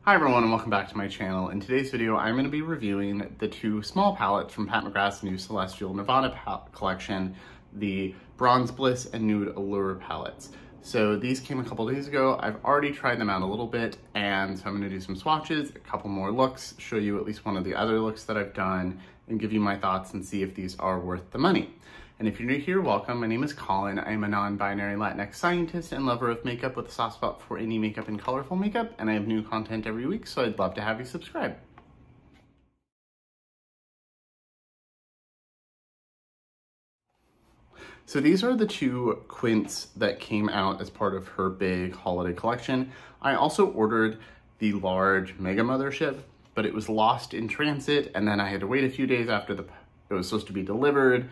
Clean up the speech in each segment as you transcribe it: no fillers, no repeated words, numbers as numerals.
Hi everyone and welcome back to my channel. In today's video, I'm going to be reviewing the two small palettes from Pat McGrath's new Celestial Nirvana collection, the Bronze Bliss and Nude Allure palettes. So these came a couple days ago. I've already tried them out a little bit, and so I'm going to do some swatches, a couple more looks, show you at least one of the other looks that I've done, and give you my thoughts and see if these are worth the money. And if you're new here, welcome. My name is Colin. I am a non-binary Latinx scientist and lover of makeup with a soft spot for indie makeup and colorful makeup, and I have new content every week, so I'd love to have you subscribe. So these are the two Quints that came out as part of her big holiday collection. I also ordered the large Mega Mothership, but it was lost in transit, and then I had to wait a few days after it was supposed to be delivered.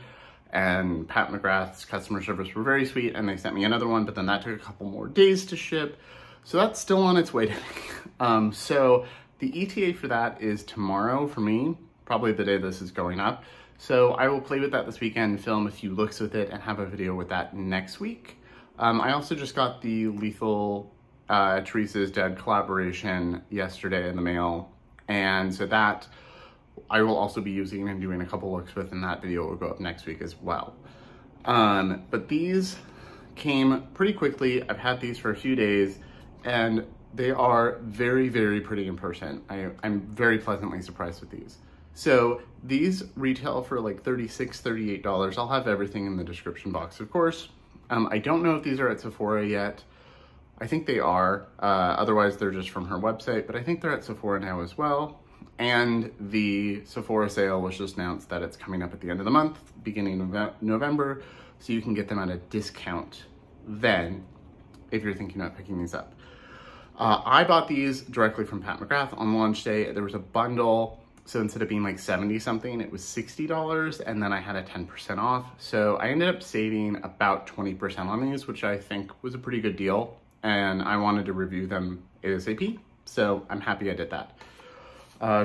And Pat McGrath's customer service were very sweet, and they sent me another one, but then that took a couple more days to ship. So that's still on its way to me. So the ETA for that is tomorrow for me, probably the day this is going up. So I will play with that this weekend, film a few looks with it, and have a video with that next week. I also just got the Lethal Teresa's Dead collaboration yesterday in the mail, and so that I will also be using and doing a couple looks with, and that video will go up next week as well. But these came pretty quickly. I've had these for a few days, and they are very, very pretty in person. I'm very pleasantly surprised with these. So these retail for like $36, $38. I'll have everything in the description box, of course. I don't know if these are at Sephora yet. I think they are. Otherwise, they're just from her website, but I think they're at Sephora now as well. And the Sephora sale was just announced that it's coming up at the end of the month, beginning of November, so you can get them at a discount then, if you're thinking about picking these up. I bought these directly from Pat McGrath on launch day. There was a bundle, so instead of being like 70 something, it was $60, and then I had a 10% off. So I ended up saving about 20% on these, which I think was a pretty good deal, and I wanted to review them ASAP, so I'm happy I did that.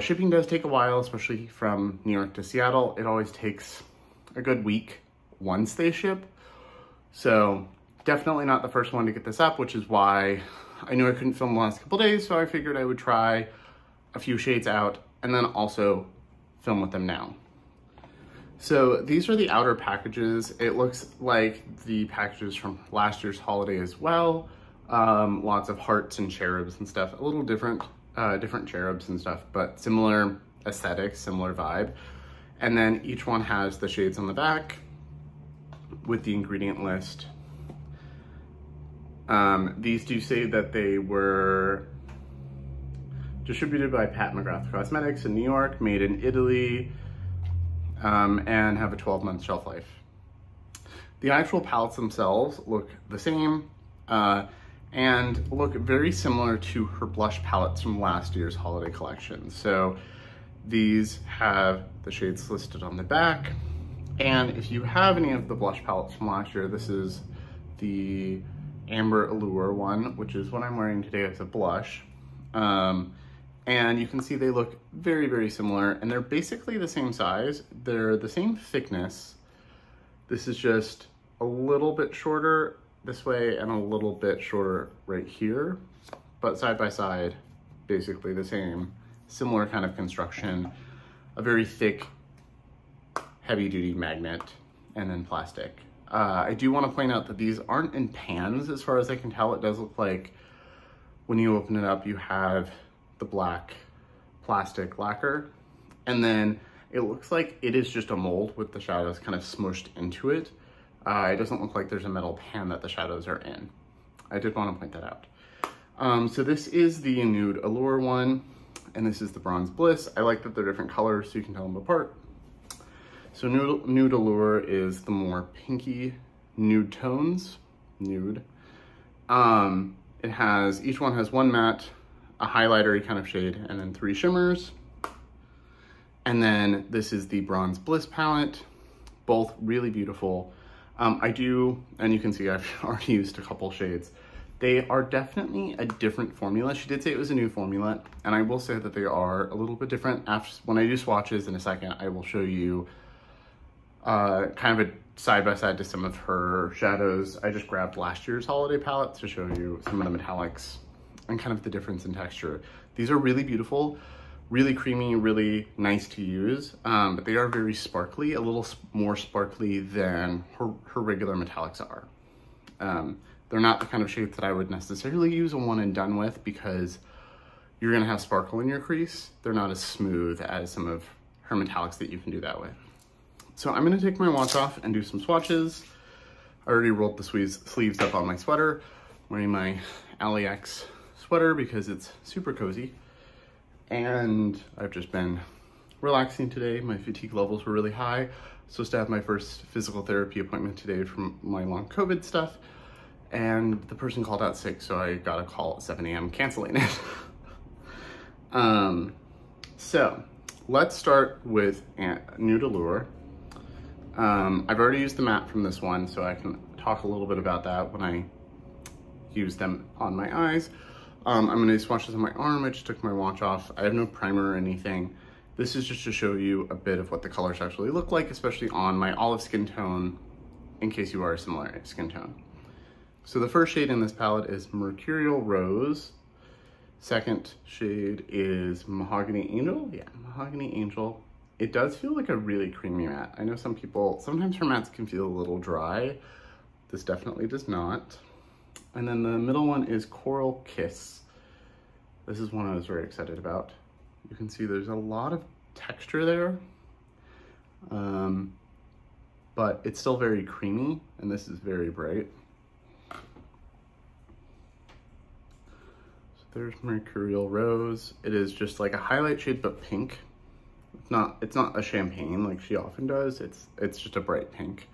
Shipping does take a while, especially from New York to Seattle. It always takes a good week once they ship. So definitely not the first one to get this up, which is why I knew I couldn't film the last couple days. So I figured I would try a few shades out and then also film with them now. So these are the outer packages. It looks like the packages from last year's holiday as well. Lots of hearts and cherubs and stuff, a little different cherubs and stuff, but similar aesthetic, similar vibe. And then each one has the shades on the back with the ingredient list. These do say that they were distributed by Pat McGrath Cosmetics in New York, made in Italy, and have a 12-month shelf life. The actual palettes themselves look the same, and look very similar to her blush palettes from last year's holiday collection. So these have the shades listed on the back. And if you have any of the blush palettes from last year, this is the Amber Allure one, which is what I'm wearing today as a blush. And you can see they look very, very similar, and they're basically the same size. They're the same thickness. This is just a little bit shorter this way and a little bit shorter right here, but side by side, basically the same, similar kind of construction, a very thick, heavy duty magnet, and then plastic. I do want to point out that these aren't in pans as far as I can tell. It does look like when you open it up, you have the black plastic lacquer, and then it looks like it is just a mold with the shadows kind of smushed into it. It doesn't look like there's a metal pan that the shadows are in. I did want to point that out. So this is the Nude Allure one, and this is the Bronze Bliss. I like that they're different colors so you can tell them apart. So Nude Allure is the more pinky nude tones, nude. It has, each one has one matte, a highlighter-y kind of shade, and then 3 shimmers. And then this is the Bronze Bliss palette, both really beautiful. I do, and you can see I've already used a couple shades. They are definitely a different formula. She did say it was a new formula, and I will say that they are a little bit different. When I do swatches in a second, I will show you kind of a side-by-side to some of her shadows. I just grabbed last year's holiday palette to show you some of the metallics and kind of the difference in texture. These are really beautiful, really creamy, really nice to use, but they are very sparkly, a little more sparkly than her regular metallics are. They're not the kind of shades that I would necessarily use a one and done with because you're gonna have sparkle in your crease. They're not as smooth as some of her metallics that you can do that with. So I'm gonna take my watch off and do some swatches. I already rolled the sleeves up on my sweater. I'm wearing my AliEx sweater because it's super cozy. And I've just been relaxing today. My fatigue levels were really high. Supposed to have my first physical therapy appointment today from my long COVID stuff. And the person called out sick, so I got a call at 7 a.m. canceling it. So let's start with Nude Allure. I've already used the matte from this one, so I can talk a little bit about that when I use them on my eyes. I'm gonna do swatches on my arm. I just took my watch off. I have no primer or anything. This is just to show you a bit of what the colors actually look like, especially on my olive skin tone, in case you are a similar skin tone. So the first shade in this palette is Mercurial Rose. Second shade is Mahogany Angel. Yeah, Mahogany Angel. It does feel like a really creamy matte. I know some people, sometimes her mattes can feel a little dry. This definitely does not. And then the middle one is Coral Kiss. This is one I was very excited about. You can see there's a lot of texture there, but it's still very creamy, and this is very bright. So there's Mercurial Rose. It is just like a highlight shade, but pink. It's not a champagne like she often does. It's just a bright pink.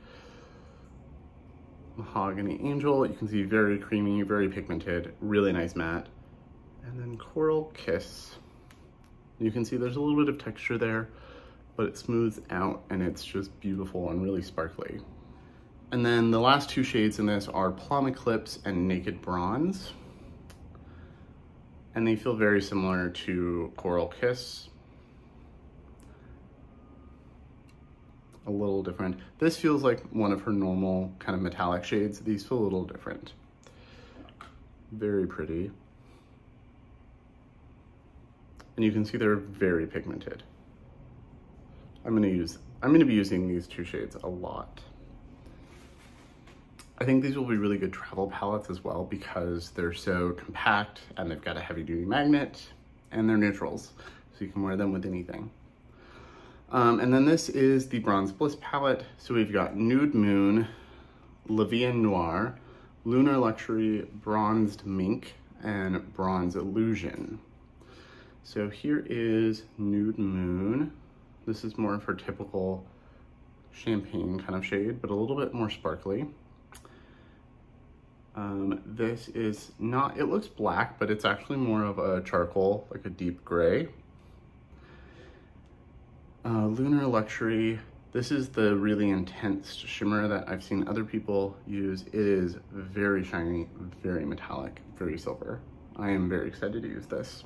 Mahogany Angel, you can see very creamy, very pigmented, really nice matte. And then Coral Kiss. You can see there's a little bit of texture there, but it smooths out and it's just beautiful and really sparkly. And then the last two shades in this are Plum Eclipse and Naked Bronze. And they feel very similar to Coral Kiss. A little different. This feels like one of her normal kind of metallic shades. These feel a little different. Very pretty. And you can see they're very pigmented. I'm gonna be using these two shades a lot. I think these will be really good travel palettes as well because they're so compact and they've got a heavy duty magnet and they're neutrals, so you can wear them with anything. And then this is the Bronze Bliss palette. So we've got Nude Moon, La Vie Noire, Lunar Luxury, Bronzed Mink, and Bronze Illusion. So here is Nude Moon. This is more of her typical champagne kind of shade, but a little bit more sparkly. This is not, it looks black, but it's actually more of a charcoal, like a deep gray. Lunar Luxury, this is the really intense shimmer that I've seen other people use. It is very shiny, very metallic, very silver. I am very excited to use this.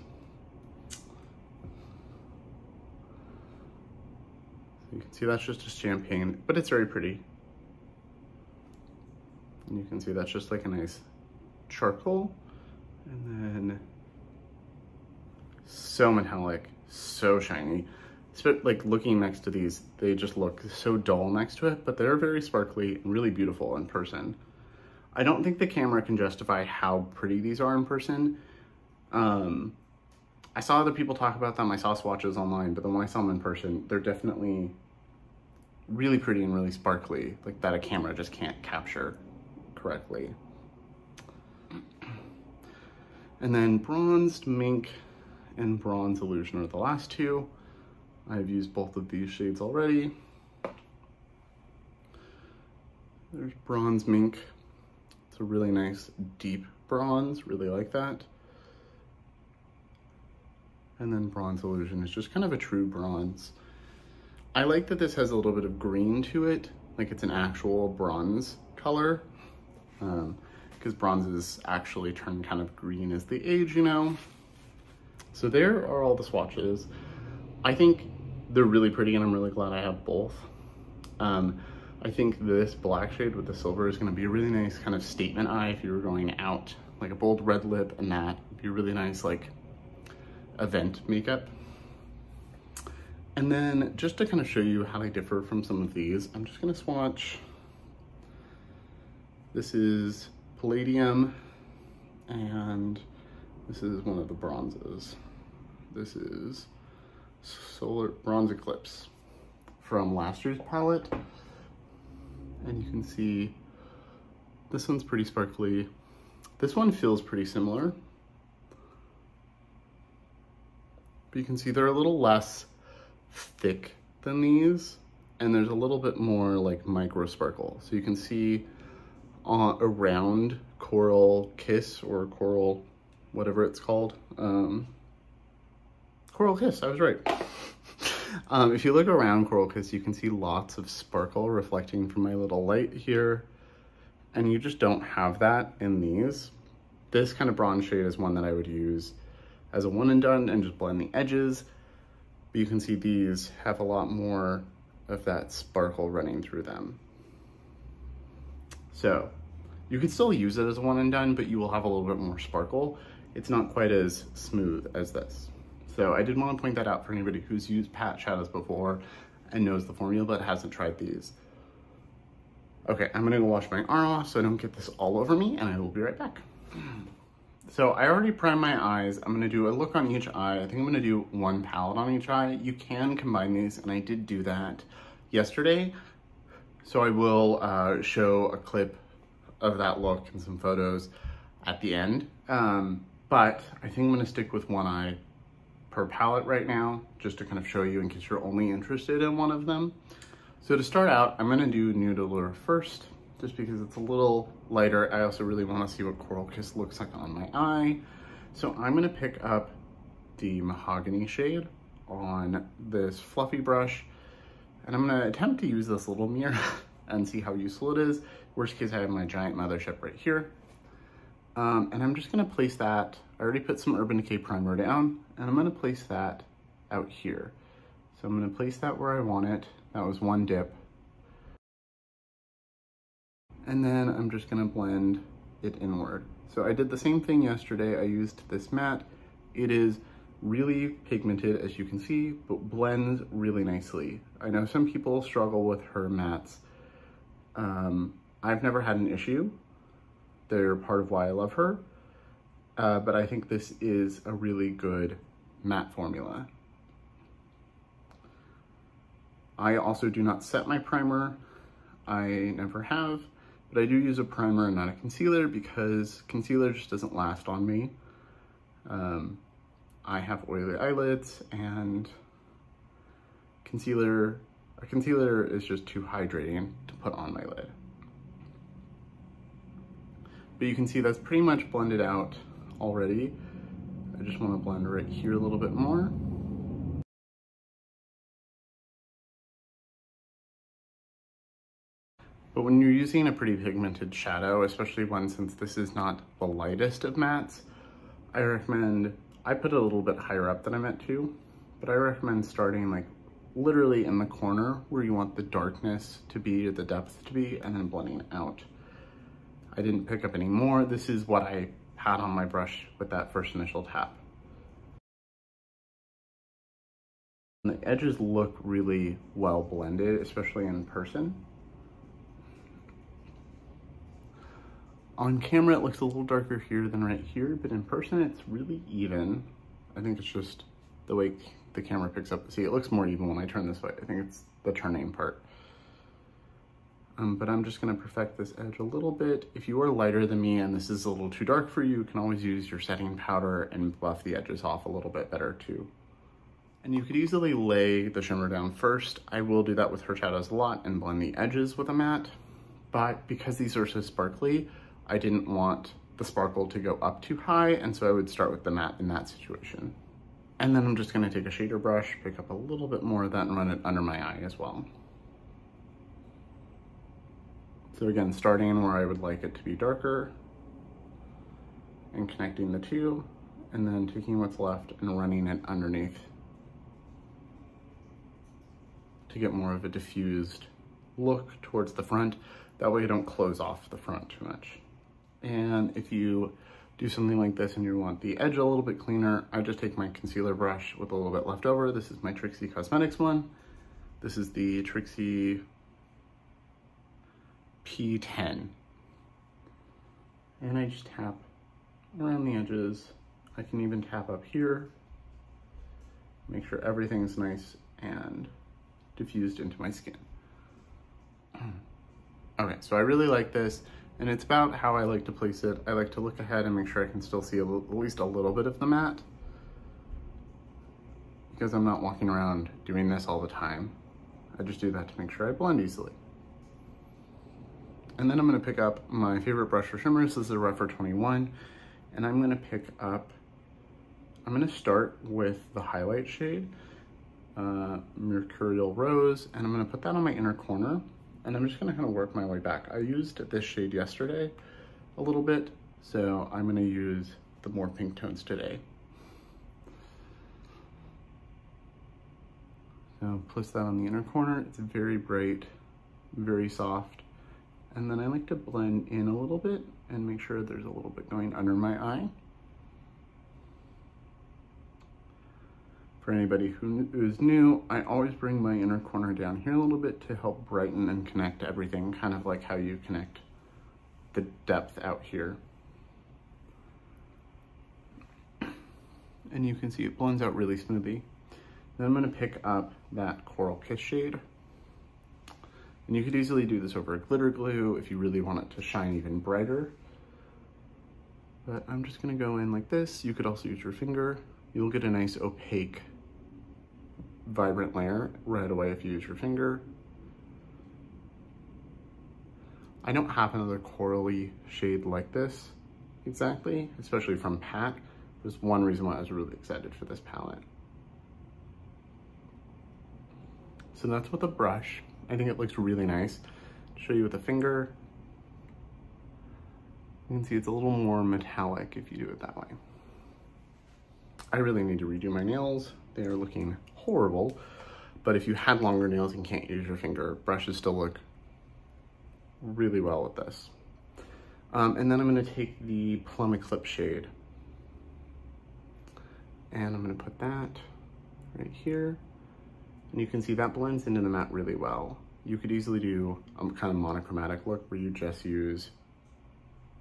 You can see that's just a champagne, but it's very pretty. And you can see that's just like a nice charcoal. And then so metallic, so shiny. Like looking next to these, they just look so dull next to it, but they're very sparkly and really beautiful in person. I don't think the camera can justify how pretty these are in person. I saw other people talk about them. I saw swatches online, but then when I saw them in person, they're definitely really pretty and really sparkly, like that a camera just can't capture correctly. And then Bronzed Mink and Bronze Illusion are the last two. I've used both of these shades already. There's Bronze Mink. It's a really nice deep bronze, really like that. And then Bronze Illusion is just kind of a true bronze. I like that this has a little bit of green to it, like it's an actual bronze color, because bronzes actually turn kind of green as they age, you know? So there are all the swatches. I think they're really pretty and I'm really glad I have both. I think this black shade with the silver is gonna be a really nice kind of statement eye if you were going out like a bold red lip, and that would be really nice, like event makeup. And then just to kind of show you how they differ from some of these, I'm just gonna swatch. This is Palladium, and this is one of the bronzes. This is Solar Bronze Eclipse from last year's palette. And you can see this one's pretty sparkly. This one feels pretty similar. But you can see they're a little less thick than these, and there's a little bit more like micro sparkle. So you can see around Coral Kiss, or Coral, whatever it's called. Coral Kiss, I was right. If you look around Coral Kiss, you can see lots of sparkle reflecting from my little light here, and you just don't have that in these. This kind of bronze shade is one that I would use as a one and done and just blend the edges. But you can see these have a lot more of that sparkle running through them. So you could still use it as a one and done, but you will have a little bit more sparkle. It's not quite as smooth as this. So I did want to point that out for anybody who's used pat shadows before and knows the formula but hasn't tried these. Okay, I'm gonna go wash my arm off so I don't get this all over me, and I will be right back. So I already primed my eyes. I'm gonna do a look on each eye. I think I'm gonna do one palette on each eye. You can combine these, and I did do that yesterday. So I will show a clip of that look and some photos at the end. But I think I'm gonna stick with one eye per palette right now, just to kind of show you in case you're only interested in one of them. So to start out, I'm gonna do Nude Allure first, just because it's a little lighter. I also really wanna see what Coral Kiss looks like on my eye. So I'm gonna pick up the Mahogany shade on this fluffy brush, and I'm gonna attempt to use this little mirror and see how useful it is. Worst case, I have my giant mothership right here. And I'm just gonna place that, I already put some Urban Decay primer down, and I'm gonna place that out here. So I'm gonna place that where I want it. That was one dip. And then I'm just gonna blend it inward. So I did the same thing yesterday. I used this matte. It is really pigmented, as you can see, but blends really nicely. I know some people struggle with her mattes. I've never had an issue. They're part of why I love her. But I think this is a really good matte formula. I also do not set my primer. I never have, but I do use a primer and not a concealer, because concealer just doesn't last on me. I have oily eyelids, and a concealer is just too hydrating to put on my lid. But you can see that's pretty much blended out already. I just want to blend right here a little bit more. But when you're using a pretty pigmented shadow, especially one, since this is not the lightest of mattes, I recommend, I put it a little bit higher up than I meant to, but I recommend starting like literally in the corner where you want the darkness to be, or the depth to be, and then blending out. I didn't pick up any more. This is what I had on my brush with that first initial tap. And the edges look really well blended, especially in person. On camera, it looks a little darker here than right here, but in person, it's really even. I think it's just the way the camera picks up. See, it looks more even when I turn this way. I think it's the turning part. But I'm just gonna perfect this edge a little bit. If you are lighter than me and this is a little too dark for you, you can always use your setting powder and buff the edges off a little bit better too. And you could easily lay the shimmer down first. I will do that with her shadows a lot and blend the edges with a matte. But because these are so sparkly, I didn't want the sparkle to go up too high, and so I would start with the matte in that situation. And then I'm just gonna take a shader brush, pick up a little bit more of that and run it under my eye as well. So again, starting where I would like it to be darker and connecting the two, and then taking what's left and running it underneath to get more of a diffused look towards the front. That way you don't close off the front too much. And if you do something like this and you want the edge a little bit cleaner, I just take my concealer brush with a little bit left over. This is my Trixie Cosmetics one. This is the Trixie P10. And I just tap around the edges. I can even tap up here. Make sure everything's nice and diffused into my skin. Okay, so I really like this, and it's about how I like to place it. I like to look ahead and make sure I can still see at least a little bit of the matte, because I'm not walking around doing this all the time. I just do that to make sure I blend easily. And then I'm gonna pick up my favorite brush for shimmers. This is a Rephr 21, and I'm gonna start with the highlight shade, Mercurial Rose, and I'm gonna put that on my inner corner, and I'm just gonna kind of work my way back. I used this shade yesterday a little bit, so I'm gonna use the more pink tones today. So place that on the inner corner. It's very bright, very soft. And then I like to blend in a little bit and make sure there's a little bit going under my eye. For anybody who is new, I always bring my inner corner down here a little bit to help brighten and connect everything, kind of like how you connect the depth out here. And you can see it blends out really smoothly. Then I'm gonna pick up that Coral Kiss shade. And you could easily do this over a glitter glue if you really want it to shine even brighter. But I'm just gonna go in like this. You could also use your finger. You'll get a nice opaque, vibrant layer right away if you use your finger. I don't have another corally shade like this exactly, especially from Pat. There's one reason why I was really excited for this palette. So that's with a brush. I think it looks really nice. Show you with a finger. You can see it's a little more metallic if you do it that way. I really need to redo my nails. They are looking horrible, but if you had longer nails and can't use your finger, brushes still look really well with this. And then I'm gonna take the Plum Eclipse shade, and I'm gonna put that right here. And you can see that blends into the matte really well. You could easily do a kind of monochromatic look where you just use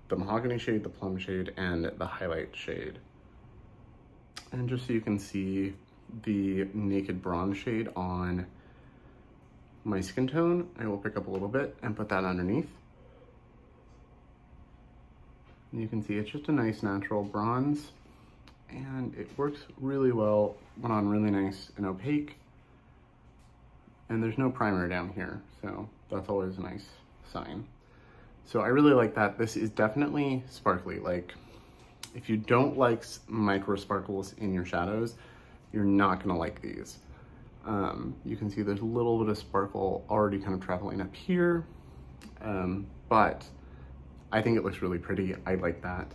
the mahogany shade, the plum shade, and the highlight shade. And just so you can see the Naked Bronze shade on my skin tone, I will pick up a little bit and put that underneath. And you can see it's just a nice natural bronze, and it works really well, went on really nice and opaque. And there's no primer down here, so that's always a nice sign. So I really like that. This is definitely sparkly. Like, if you don't like micro sparkles in your shadows, you're not gonna like these. You can see there's a little bit of sparkle already kind of traveling up here, but I think it looks really pretty. I like that.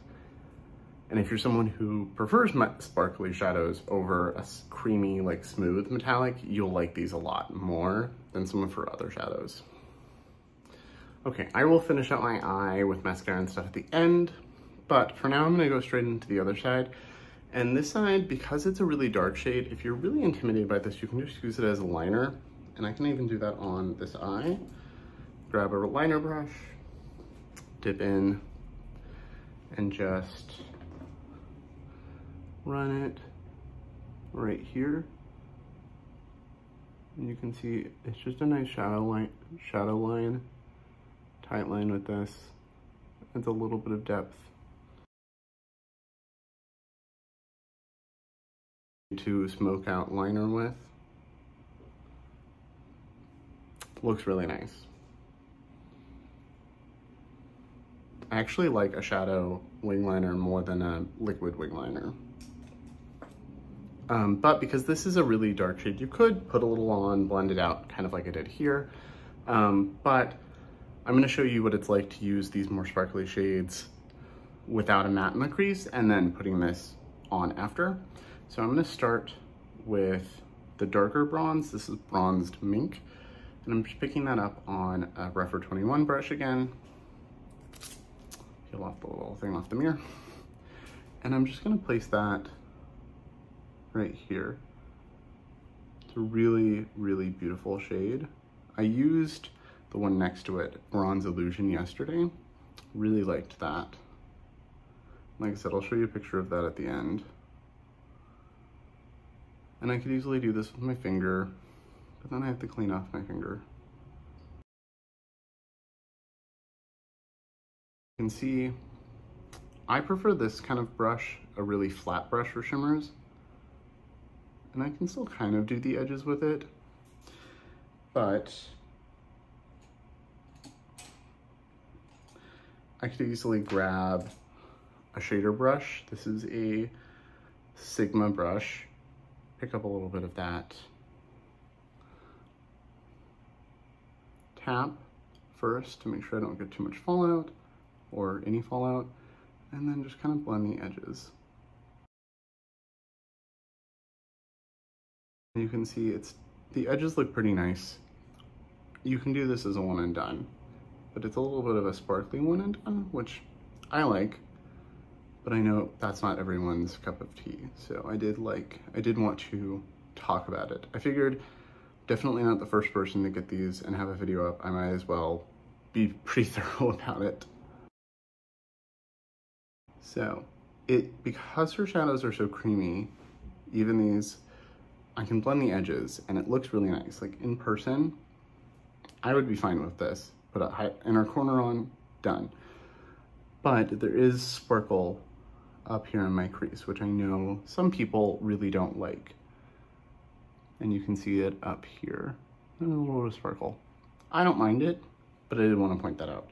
And if you're someone who prefers sparkly shadows over a creamy, like smooth metallic, you'll like these a lot more than some of her other shadows. Okay, I will finish out my eye with mascara and stuff at the end, but for now I'm gonna go straight into the other side. And this side, because it's a really dark shade, if you're really intimidated by this, you can just use it as a liner. And I can even do that on this eye. Grab a liner brush, dip in, and just run it right here. And you can see it's just a nice shadow line, tight line with this. Adds a little bit of depth to smoke out liner with. Looks really nice. I actually like a shadow wing liner more than a liquid wing liner. But because this is a really dark shade, you could put a little on, blend it out, kind of like I did here. But I'm gonna show you what it's like to use these more sparkly shades without a matte in the crease and then putting this on after. So I'm gonna start with the darker bronze. This is Bronzed Mink. And I'm just picking that up on a Rephr 21 brush again. Peel off the little thing off the mirror. And I'm just gonna place that right here. It's a really, really beautiful shade. I used the one next to it, Bronze Illusion, yesterday. Really liked that. Like I said, I'll show you a picture of that at the end. And I could easily do this with my finger, but then I have to clean off my finger. You can see, I prefer this kind of brush, a really flat brush for shimmers. And I can still kind of do the edges with it, but I could easily grab a shader brush. This is a Sigma brush. Pick up a little bit of that. Tap first to make sure I don't get too much fallout or any fallout, and then just kind of blend the edges. You can see the edges look pretty nice. You can do this as a one and done, but it's a little bit of a sparkly one and done, which I like, but I know that's not everyone's cup of tea. So I did want to talk about it. I figured definitely not the first person to get these and have a video up. I might as well be pretty thorough about it. So because her shadows are so creamy, even these, I can blend the edges and it looks really nice. Like in person, I would be fine with this. Put a inner corner on, done. But there is sparkle up here in my crease, which I know some people really don't like. And you can see it up here. And a little bit of sparkle. I don't mind it, but I did want to point that out.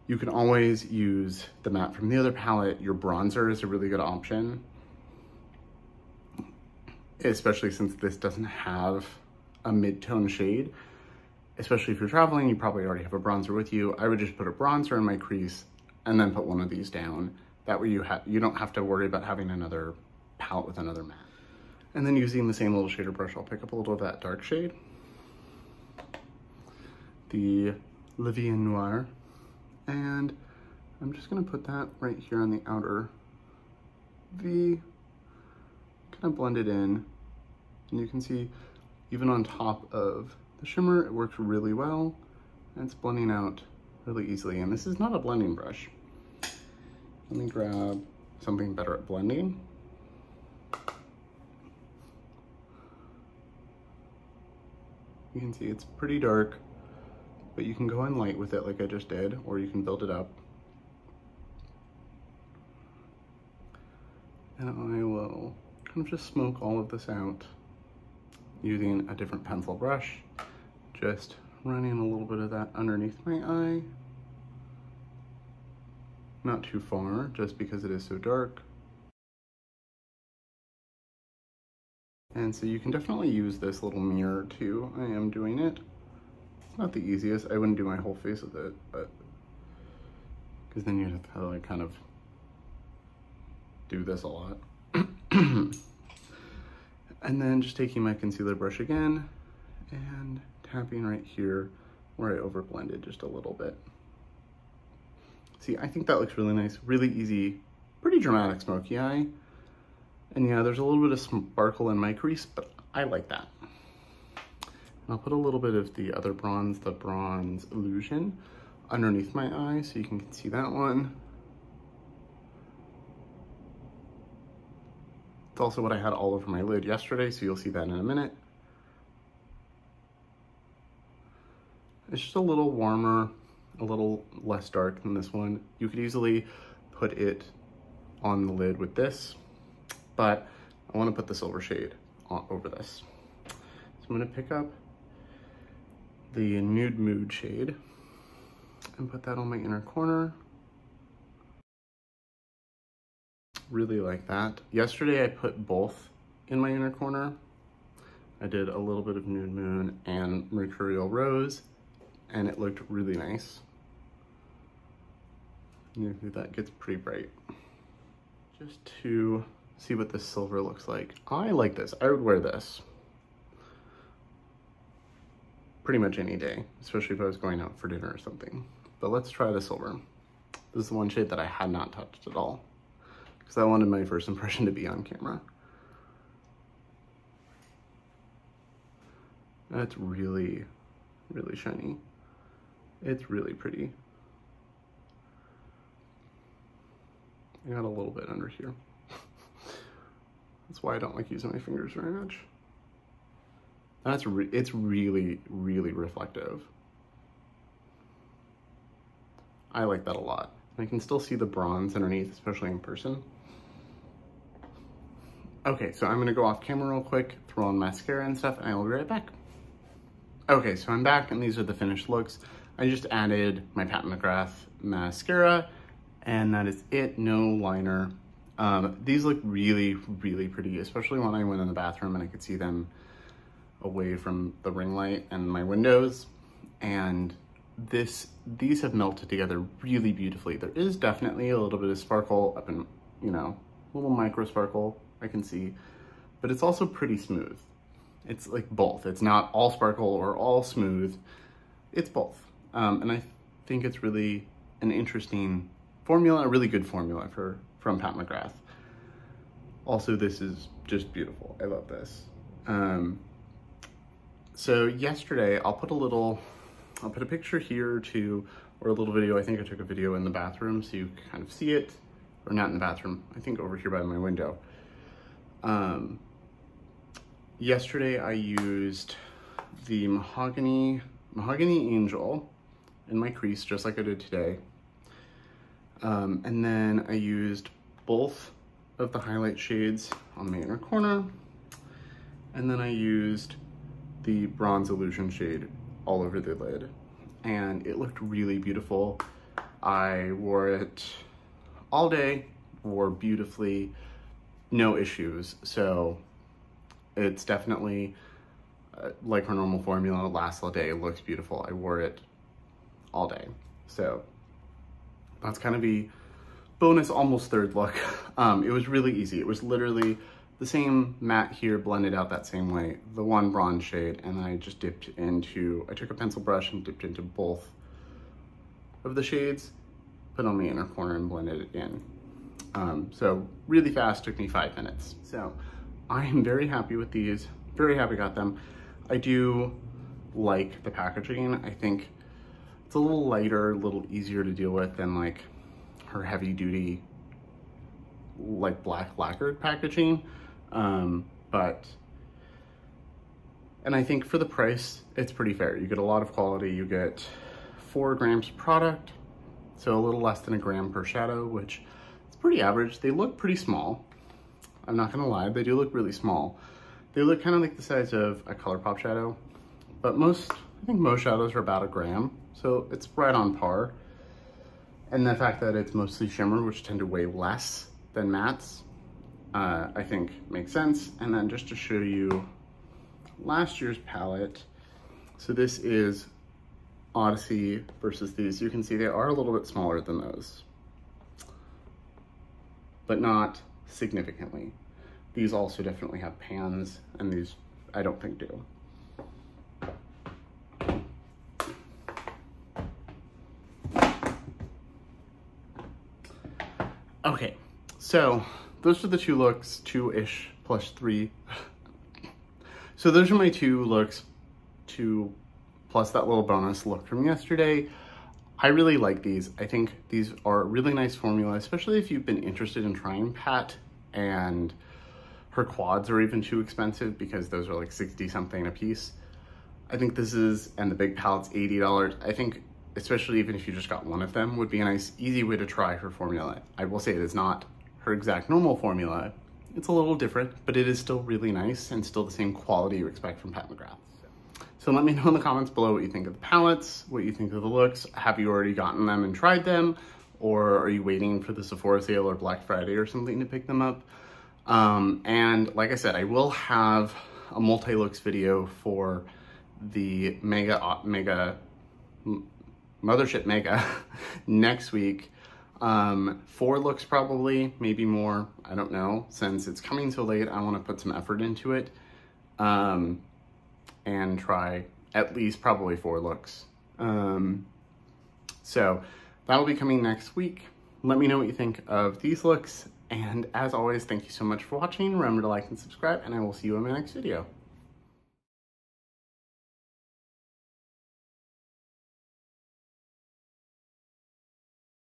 You can always use the matte from the other palette. Your bronzer is a really good option, especially since this doesn't have a mid-tone shade. Especially if you're traveling, you probably already have a bronzer with you. I would just put a bronzer in my crease and then put one of these down. That way you don't have to worry about having another palette with another matte. And then using the same little shader brush, I'll pick up a little of that dark shade, the Livia Noir, and I'm just gonna put that right here on the outer V, kind of blend it in, and you can see even on top of the shimmer, it works really well, and it's blending out really easily. And this is not a blending brush. Let me grab something better at blending. You can see it's pretty dark, but you can go in light with it like I just did, or you can build it up. And I will kind of just smoke all of this out using a different pencil brush, just running a little bit of that underneath my eye. Not too far, just because it is so dark. And so you can definitely use this little mirror too. I am doing it. It's not the easiest. I wouldn't do my whole face with it, but because then you'd have to like kind of do this a lot. And then just taking my concealer brush again and tapping right here where I overblended just a little bit. See, I think that looks really nice, really easy, pretty dramatic smoky eye. And yeah, there's a little bit of sparkle in my crease, but I like that. And I'll put a little bit of the other bronze, the Bronze Illusion, underneath my eye so you can see that one. It's also what I had all over my lid yesterday, so you'll see that in a minute. It's just a little warmer, a little less dark than this one. You could easily put it on the lid with this, but I want to put the silver shade over this. So I'm going to pick up the Nude Mood shade and put that on my inner corner. Really like that. Yesterday I put both in my inner corner. I did a little bit of Nude Moon and Mercurial Rose, and it looked really nice. You can see that gets pretty bright. Just to see what this silver looks like. I like this. I would wear this pretty much any day, especially if I was going out for dinner or something. But let's try the silver. This is the one shade that I had not touched at all. because I wanted my first impression to be on camera. That's really, really shiny. It's really pretty. I got a little bit under here. That's why I don't like using my fingers very much. It's really, really reflective. I like that a lot. I can still see the bronze underneath, especially in person. Okay, so I'm gonna go off camera real quick, throw on mascara and stuff, and I will be right back. Okay, so I'm back, and these are the finished looks. I just added my Pat McGrath mascara, and that is it, no liner. These look really, really pretty, especially when I went in the bathroom and I could see them away from the ring light and my windows. And these have melted together really beautifully. There is definitely a little bit of sparkle up in, you know, a little micro sparkle I can see, but it's also pretty smooth. It's like both. It's not all sparkle or all smooth. It's both. And I think it's really an interesting formula, a really good formula from Pat McGrath. Also, this is just beautiful. I love this. So yesterday, I'll put a picture here too, or a little video. I think I took a video in the bathroom so you can kind of see it, or not in the bathroom, I think over here by my window. Yesterday I used the Mahogany Angel in my crease, just like I did today. And then I used both of the highlight shades on my inner corner. And then I used the Bronze Illusion shade all over the lid. And it looked really beautiful. I wore it all day, wore beautifully, no issues. So it's definitely like her normal formula, lasts all day, looks beautiful. I wore it all day. So that's kind of the bonus almost third look. It was really easy. It was literally the same matte here blended out that same way, the one bronze shade, and then I just I took a pencil brush and dipped into both of the shades, put on the inner corner and blended it in. So really fast, took me 5 minutes. So I am very happy with these, very happy I got them. I do like the packaging. I think it's a little lighter, a little easier to deal with than like her heavy duty, like black lacquered packaging. And I think for the price, it's pretty fair. You get a lot of quality. You get 4 grams of product, so a little less than a gram per shadow, which is pretty average. They look pretty small. I'm not gonna lie, they do look really small. They look kind of like the size of a ColourPop shadow, but I think most shadows are about a gram, so it's right on par. And the fact that it's mostly shimmer, which tend to weigh less than mattes, I think makes sense. And then just to show you last year's palette, so this is Odyssey versus these. You can see they are a little bit smaller than those, but not significantly. These also definitely have pans, and these I don't think do. Okay, so those are the 2 looks, 2-ish plus 3. So those are my 2 looks, 2 plus that little bonus look from yesterday. I really like these. I think these are a really nice formula, especially if you've been interested in trying Pat, and her quads are even too expensive because those are like 60 something a piece. I think this is, and the big palette's $80. I think, especially even if you just got one of them, would be a nice, easy way to try her formula. I will say it is not her exact normal formula. It's a little different, but it is still really nice and still the same quality you expect from Pat McGrath. So let me know in the comments below what you think of the palettes, what you think of the looks. Have you already gotten them and tried them? Or are you waiting for the Sephora sale or Black Friday or something to pick them up? And like I said, I will have a multi-looks video for the Mothership Mega next week. 4 looks probably, maybe more, I don't know. Since it's coming so late, I want to put some effort into it. And try at least probably 4 looks. So that will be coming next week. Let me know what you think of these looks, And as always, thank you so much for watching. Remember to like and subscribe, and I will see you in my next video.